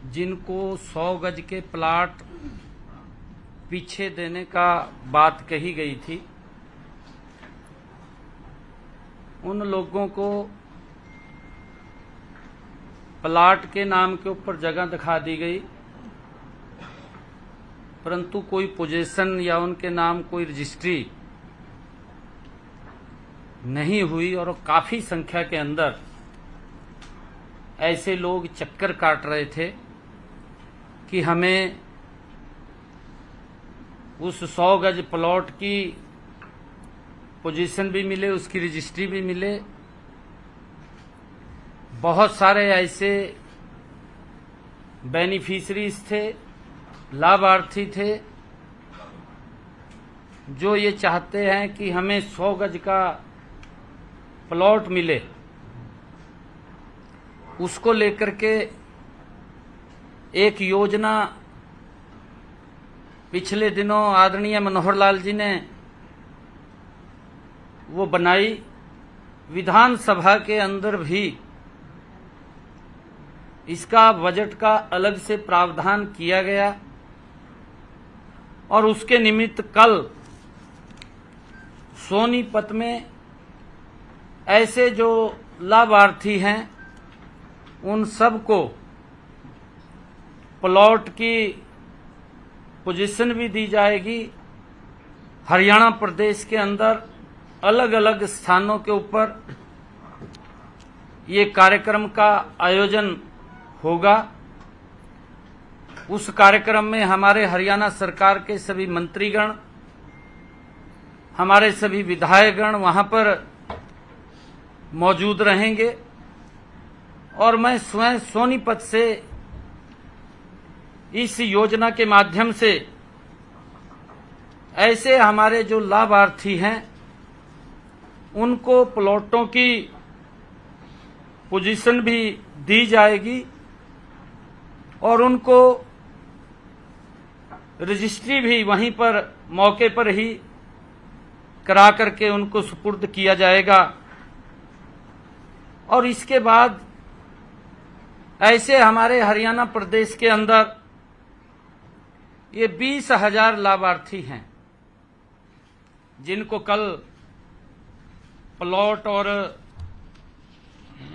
जिनको 100 गज के प्लाट पीछे देने का बात कही गई थी, उन लोगों को प्लाट के नाम के ऊपर जगह दिखा दी गई, परंतु कोई पोजीशन या उनके नाम कोई रजिस्ट्री नहीं हुई और काफी संख्या के अंदर ऐसे लोग चक्कर काट रहे थे कि हमें उस 100 गज प्लॉट की पोजीशन भी मिले, उसकी रजिस्ट्री भी मिले। बहुत सारे ऐसे बेनिफिशरीज थे, लाभार्थी थे, जो ये चाहते हैं कि हमें 100 गज का प्लॉट मिले। उसको लेकर के एक योजना पिछले दिनों आदरणीय मनोहर लाल जी ने वो बनाई। विधानसभा के अंदर भी इसका बजट का अलग से प्रावधान किया गया और उसके निमित्त कल सोनीपत में ऐसे जो लाभार्थी हैं उन सबको प्लॉट की पोजीशन भी दी जाएगी। हरियाणा प्रदेश के अंदर अलग अलग स्थानों के ऊपर ये कार्यक्रम का आयोजन होगा। उस कार्यक्रम में हमारे हरियाणा सरकार के सभी मंत्रीगण, हमारे सभी विधायकगण वहां पर मौजूद रहेंगे और मैं स्वयं सोनीपत से इस योजना के माध्यम से ऐसे हमारे जो लाभार्थी हैं उनको प्लॉटों की पोजीशन भी दी जाएगी और उनको रजिस्ट्री भी वहीं पर मौके पर ही करा करके उनको सुपुर्द किया जाएगा। और इसके बाद ऐसे हमारे हरियाणा प्रदेश के अंदर ये 20,000 लाभार्थी हैं जिनको कल प्लॉट और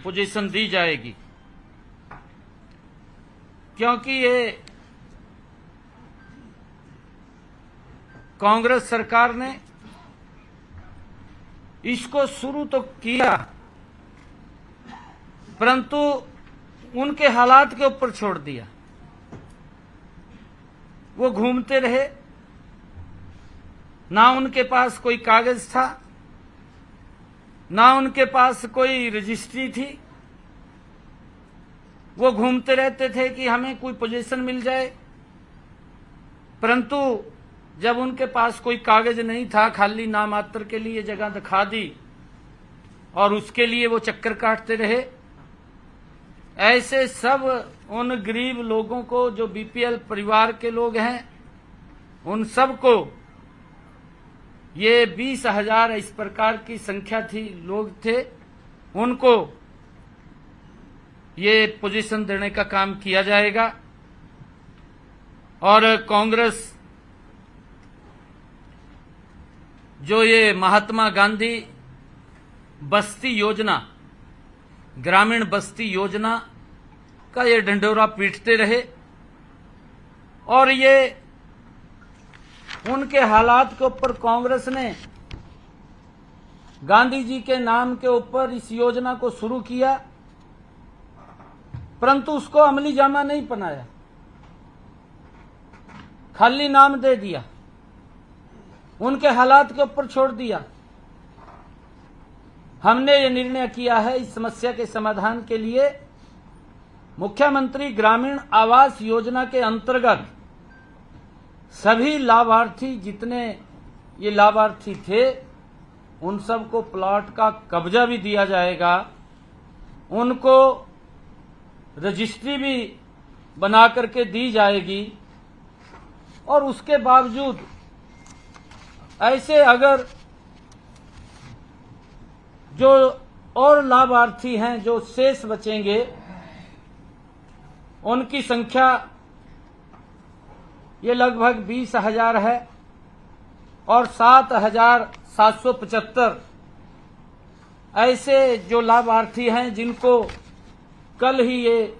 पोजीशन दी जाएगी, क्योंकि ये कांग्रेस सरकार ने इसको शुरू तो किया परंतु उनके हालात के ऊपर छोड़ दिया। वो घूमते रहे, ना उनके पास कोई कागज था, ना उनके पास कोई रजिस्ट्री थी। वो घूमते रहते थे कि हमें कोई पोजीशन मिल जाए, परंतु जब उनके पास कोई कागज नहीं था, खाली नामात्र के लिए जगह दिखा दी और उसके लिए वो चक्कर काटते रहे। ऐसे सब उन गरीब लोगों को जो बीपीएल परिवार के लोग हैं उन सबको ये 20,000 इस प्रकार की संख्या थी, लोग थे, उनको ये पोजीशन देने का काम किया जाएगा। और कांग्रेस जो ये महात्मा गांधी बस्ती योजना, ग्रामीण बस्ती योजना का ये ढंढोरा पीटते रहे और ये उनके हालात के ऊपर कांग्रेस ने गांधी जी के नाम के ऊपर इस योजना को शुरू किया, परंतु उसको अमली जामा नहीं बनाया, खाली नाम दे दिया, उनके हालात के ऊपर छोड़ दिया। हमने ये निर्णय किया है इस समस्या के समाधान के लिए मुख्यमंत्री ग्रामीण आवास योजना के अंतर्गत सभी लाभार्थी, जितने ये लाभार्थी थे, उन सबको प्लॉट का कब्जा भी दिया जाएगा, उनको रजिस्ट्री भी बना करके दी जाएगी। और उसके बावजूद ऐसे अगर जो और लाभार्थी हैं जो शेष बचेंगे उनकी संख्या ये लगभग 20,000 है और 7,775 ऐसे जो लाभार्थी हैं जिनको कल ही ये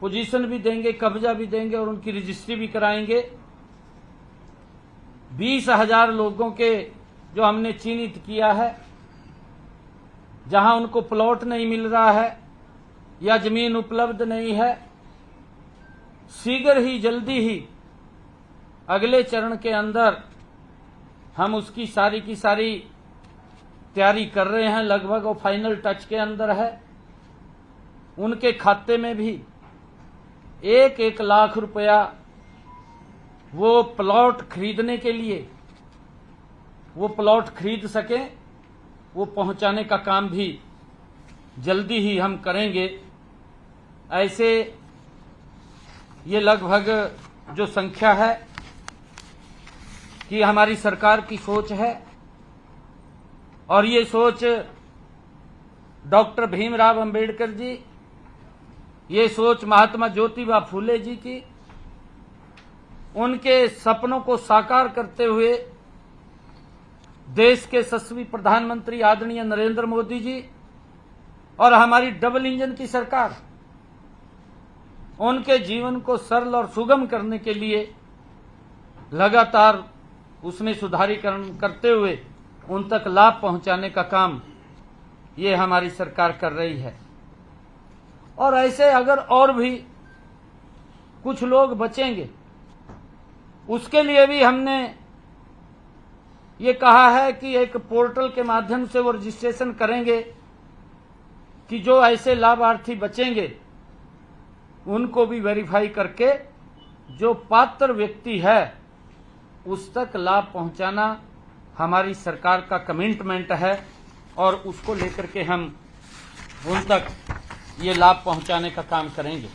पोजीशन भी देंगे, कब्जा भी देंगे और उनकी रजिस्ट्री भी कराएंगे। 20,000 लोगों के जो हमने चिन्हित किया है, जहां उनको प्लॉट नहीं मिल रहा है या जमीन उपलब्ध नहीं है, शीघ्र ही जल्दी ही अगले चरण के अंदर हम उसकी सारी की सारी तैयारी कर रहे हैं। लगभग वो फाइनल टच के अंदर है। उनके खाते में भी 1-1 लाख रुपया वो प्लॉट खरीदने के लिए वो प्लॉट खरीद सकें, वो पहुंचाने का काम भी जल्दी ही हम करेंगे। ऐसे ये लगभग जो संख्या है कि हमारी सरकार की सोच है और ये सोच डॉक्टर भीमराव अंबेडकर जी, ये सोच महात्मा ज्योतिबा फूले जी की, उनके सपनों को साकार करते हुए देश के यशस्वी प्रधानमंत्री आदरणीय नरेंद्र मोदी जी और हमारी डबल इंजन की सरकार उनके जीवन को सरल और सुगम करने के लिए लगातार उसमें सुधारीकरण करते हुए उन तक लाभ पहुंचाने का काम ये हमारी सरकार कर रही है। और ऐसे अगर और भी कुछ लोग बचेंगे, उसके लिए भी हमने ये कहा है कि एक पोर्टल के माध्यम से वो रजिस्ट्रेशन करेंगे कि जो ऐसे लाभार्थी बचेंगे उनको भी वेरीफाई करके जो पात्र व्यक्ति है उस तक लाभ पहुंचाना हमारी सरकार का कमिटमेंट है और उसको लेकर के हम उन तक ये लाभ पहुंचाने का काम करेंगे।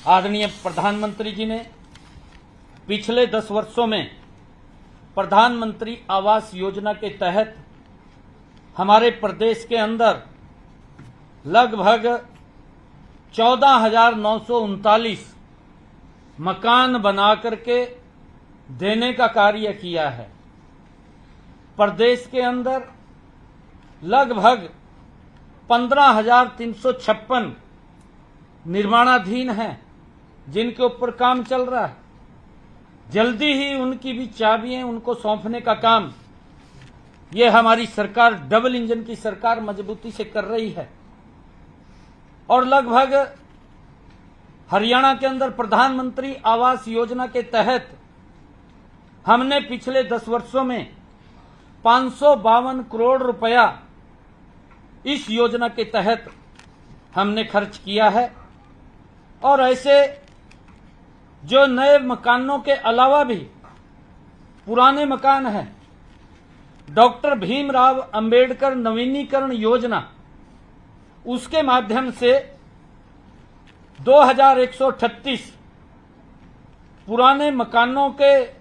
आदरणीय प्रधानमंत्री जी ने पिछले 10 वर्षों में प्रधानमंत्री आवास योजना के तहत हमारे प्रदेश के अंदर लगभग 14,939 मकान बना करके देने का कार्य किया है। प्रदेश के अंदर लगभग 15,356 निर्माणाधीन हैं जिनके ऊपर काम चल रहा है। जल्दी ही उनकी भी चाबियां उनको सौंपने का काम ये हमारी सरकार, डबल इंजन की सरकार, मजबूती से कर रही है। और लगभग हरियाणा के अंदर प्रधानमंत्री आवास योजना के तहत हमने पिछले 10 वर्षों में 552 करोड़ रुपया इस योजना के तहत हमने खर्च किया है। और ऐसे जो नए मकानों के अलावा भी पुराने मकान हैं, डॉक्टर भीमराव अंबेडकर नवीनीकरण योजना, उसके माध्यम से 2138 पुराने मकानों के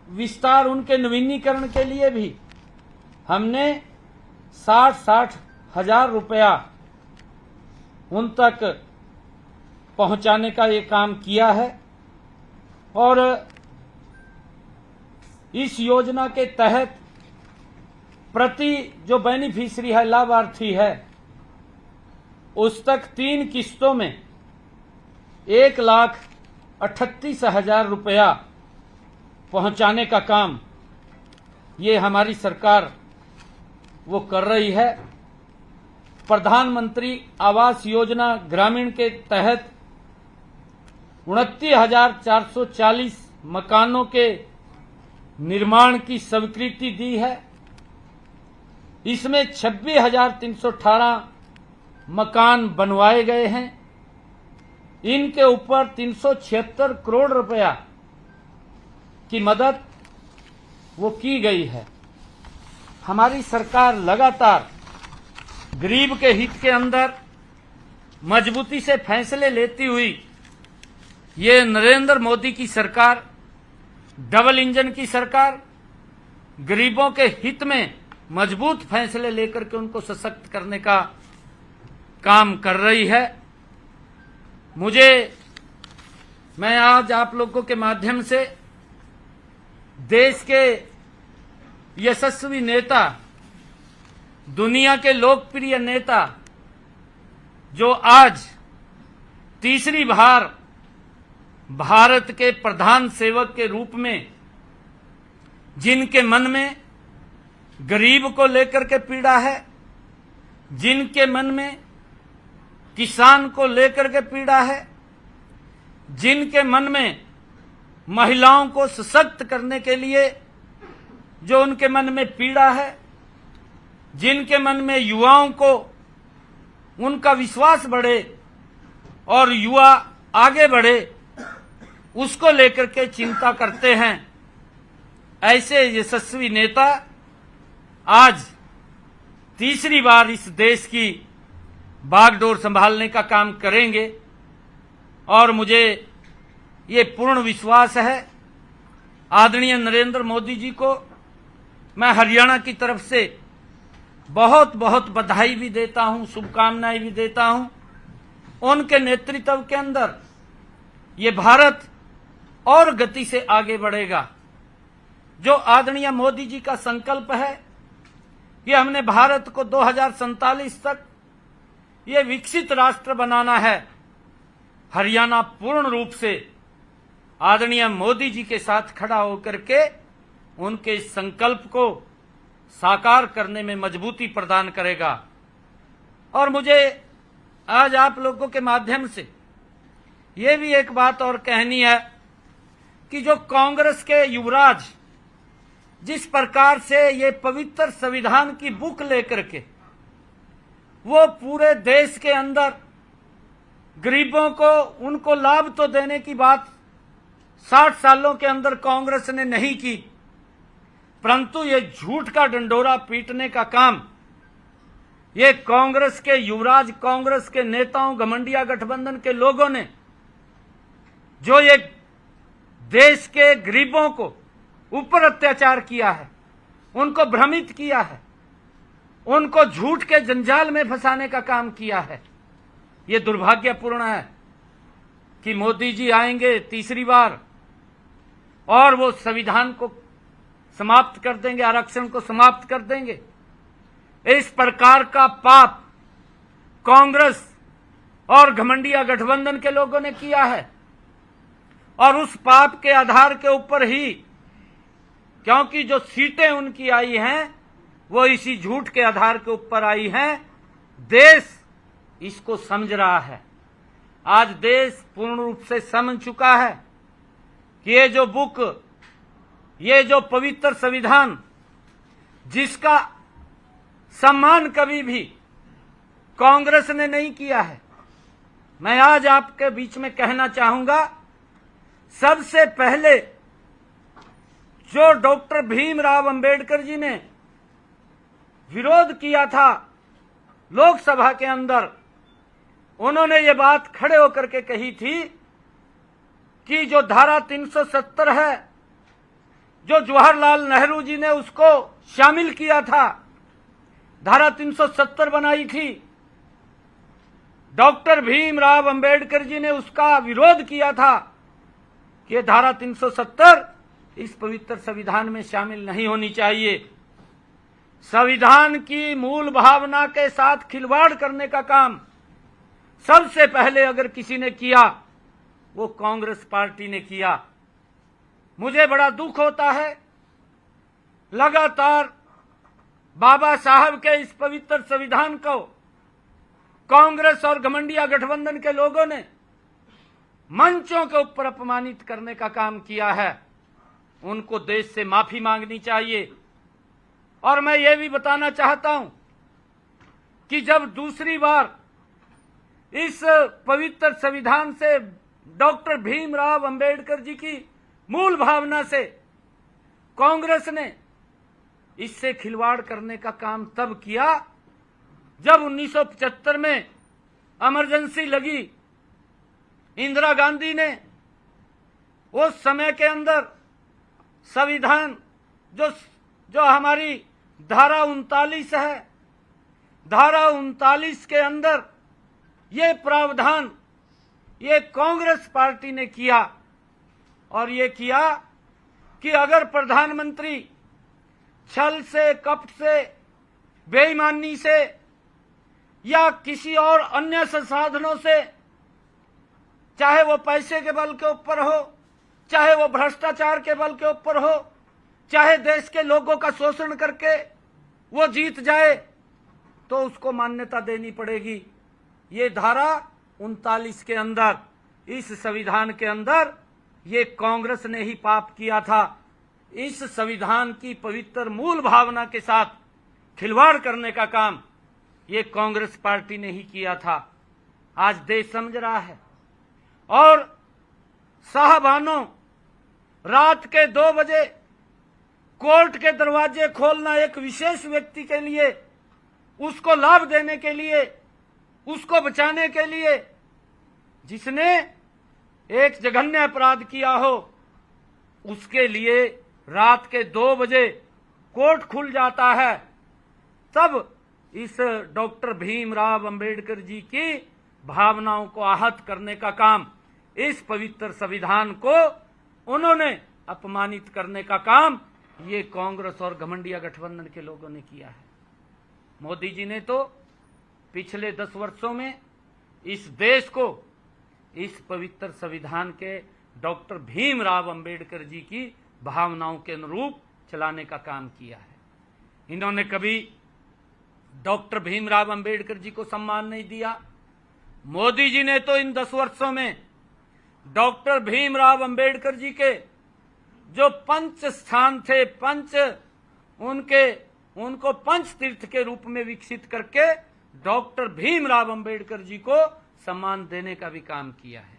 विस्तार, उनके नवीनीकरण के लिए भी हमने 60 हजार रुपया उन तक पहुंचाने का ये काम किया है। और इस योजना के तहत प्रति जो बेनिफिशियरी है, लाभार्थी है, उस तक 3 किस्तों में 1,38,000 रुपया पहुंचाने का काम ये हमारी सरकार वो कर रही है। प्रधानमंत्री आवास योजना ग्रामीण के तहत 29,440 मकानों के निर्माण की स्वीकृति दी है। इसमें 26,318 मकान बनवाए गए हैं। इनके ऊपर 376 करोड़ रुपया की मदद वो की गई है। हमारी सरकार लगातार गरीब के हित के अंदर मजबूती से फैसले लेती हुई ये नरेंद्र मोदी की सरकार, डबल इंजन की सरकार, गरीबों के हित में मजबूत फैसले लेकर के उनको सशक्त करने का काम कर रही है। मैं आज आप लोगों के माध्यम से देश के यशस्वी नेता, दुनिया के लोकप्रिय नेता, जो आज तीसरी बार भारत के प्रधान सेवक के रूप में, जिनके मन में गरीब को लेकर के पीड़ा है, जिनके मन में किसान को लेकर के पीड़ा है, जिनके मन में महिलाओं को सशक्त करने के लिए जो उनके मन में पीड़ा है, जिनके मन में युवाओं को उनका विश्वास बढ़े और युवा आगे बढ़े, उसको लेकर के चिंता करते हैं, ऐसे यशस्वी नेता आज तीसरी बार इस देश की बागडोर संभालने का काम करेंगे। और मुझे ये पूर्ण विश्वास है, आदरणीय नरेंद्र मोदी जी को मैं हरियाणा की तरफ से बहुत बहुत बधाई भी देता हूं, शुभकामनाएं भी देता हूं। उनके नेतृत्व के अंदर ये भारत और गति से आगे बढ़ेगा। जो आदरणीय मोदी जी का संकल्प है कि हमने भारत को 2047 तक ये विकसित राष्ट्र बनाना है, हरियाणा पूर्ण रूप से आदरणीय मोदी जी के साथ खड़ा होकर के उनके इस संकल्प को साकार करने में मजबूती प्रदान करेगा। और मुझे आज आप लोगों के माध्यम से ये भी एक बात और कहनी है कि जो कांग्रेस के युवराज जिस प्रकार से ये पवित्र संविधान की बुक लेकर के वो पूरे देश के अंदर गरीबों को उनको लाभ तो देने की बात 60 सालों के अंदर कांग्रेस ने नहीं की, परंतु ये झूठ का डंडोरा पीटने का काम ये कांग्रेस के युवराज, कांग्रेस के नेताओं, घमंडिया गठबंधन के लोगों ने जो ये देश के गरीबों को ऊपर अत्याचार किया है, उनको भ्रमित किया है, उनको झूठ के जंजाल में फंसाने का काम किया है। ये दुर्भाग्यपूर्ण है कि मोदी जी आएंगे तीसरी बार और वो संविधान को समाप्त कर देंगे, आरक्षण को समाप्त कर देंगे। इस प्रकार का पाप कांग्रेस और घमंडिया गठबंधन के लोगों ने किया है और उस पाप के आधार के ऊपर ही, क्योंकि जो सीटें उनकी आई हैं वो इसी झूठ के आधार के ऊपर आई हैं, देश इसको समझ रहा है। आज देश पूर्ण रूप से समझ चुका है कि ये जो बुक, ये जो पवित्र संविधान जिसका सम्मान कभी भी कांग्रेस ने नहीं किया है, मैं आज आपके बीच में कहना चाहूंगा, सबसे पहले जो डॉक्टर भीमराव अंबेडकर जी ने विरोध किया था लोकसभा के अंदर, उन्होंने ये बात खड़े होकर के कही थी कि जो धारा 370 है, जो जवाहरलाल नेहरू जी ने उसको शामिल किया था, धारा 370 बनाई थी, डॉक्टर भीमराव अंबेडकर जी ने उसका विरोध किया था कि ये धारा 370 इस पवित्र संविधान में शामिल नहीं होनी चाहिए। संविधान की मूल भावना के साथ खिलवाड़ करने का काम सबसे पहले अगर किसी ने किया वो कांग्रेस पार्टी ने किया। मुझे बड़ा दुख होता है, लगातार बाबा साहब के इस पवित्र संविधान को कांग्रेस और घमंडिया गठबंधन के लोगों ने मंचों के ऊपर अपमानित करने का काम किया है। उनको देश से माफी मांगनी चाहिए। और मैं ये भी बताना चाहता हूं कि जब दूसरी बार इस पवित्र संविधान से डॉक्टर भीमराव अंबेडकर जी की मूल भावना से कांग्रेस ने इससे खिलवाड़ करने का काम तब किया जब 1975 में इमरजेंसी लगी। इंदिरा गांधी ने उस समय के अंदर संविधान जो हमारी धारा 39 है, धारा 39 के अंदर ये प्रावधान ये कांग्रेस पार्टी ने किया। और ये किया कि अगर प्रधानमंत्री छल से, कपट से, बेईमानी से या किसी और अन्य संसाधनों से, चाहे वो पैसे के बल के ऊपर हो, चाहे वो भ्रष्टाचार के बल के ऊपर हो, चाहे देश के लोगों का शोषण करके वो जीत जाए, तो उसको मान्यता देनी पड़ेगी। ये धारा 39 के अंदर, इस संविधान के अंदर ये कांग्रेस ने ही पाप किया था। इस संविधान की पवित्र मूल भावना के साथ खिलवाड़ करने का काम ये कांग्रेस पार्टी ने ही किया था। आज देश समझ रहा है। और साहबानों, रात के 2 बजे कोर्ट के दरवाजे खोलना एक विशेष व्यक्ति के लिए, उसको लाभ देने के लिए, उसको बचाने के लिए, जिसने एक जघन्य अपराध किया हो, उसके लिए रात के 2 बजे कोर्ट खुल जाता है। तब इस डॉक्टर भीमराव अंबेडकर जी की भावनाओं को आहत करने का काम, इस पवित्र संविधान को उन्होंने अपमानित करने का काम ये कांग्रेस और घमंडिया गठबंधन के लोगों ने किया है। मोदी जी ने तो पिछले 10 वर्षों में इस देश को इस पवित्र संविधान के डॉक्टर भीमराव अंबेडकर जी की भावनाओं के अनुरूप चलाने का काम किया है। इन्होंने कभी डॉक्टर भीमराव अंबेडकर जी को सम्मान नहीं दिया। मोदी जी ने तो इन 10 वर्षों में डॉक्टर भीमराव अंबेडकर जी के जो पंच स्थान थे, उनको पंच तीर्थ के रूप में विकसित करके डॉक्टर भीमराव अंबेडकर जी को सम्मान देने का भी काम किया है।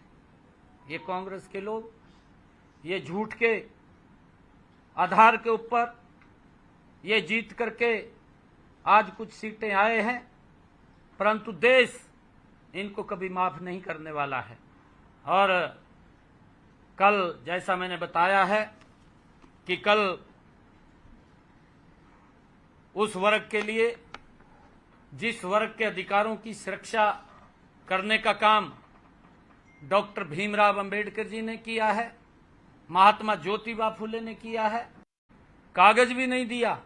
ये कांग्रेस के लोग ये झूठ के आधार के ऊपर ये जीत करके आज कुछ सीटें आए हैं, परंतु देश इनको कभी माफ नहीं करने वाला है। और कल जैसा मैंने बताया है कि कल उस वर्ग के लिए, जिस वर्ग के अधिकारों की सुरक्षा करने का काम डॉक्टर भीमराव अंबेडकर जी ने किया है, महात्मा ज्योतिबा फुले ने किया है, कागज भी नहीं दिया,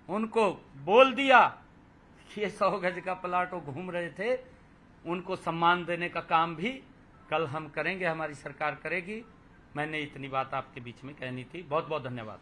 उनको बोल दिया कि ये 100 गज का प्लाट वो घूम रहे थे, उनको सम्मान देने का काम भी कल हम करेंगे, हमारी सरकार करेगी। मैंने इतनी बात आपके बीच में कहनी थी। बहुत बहुत धन्यवाद।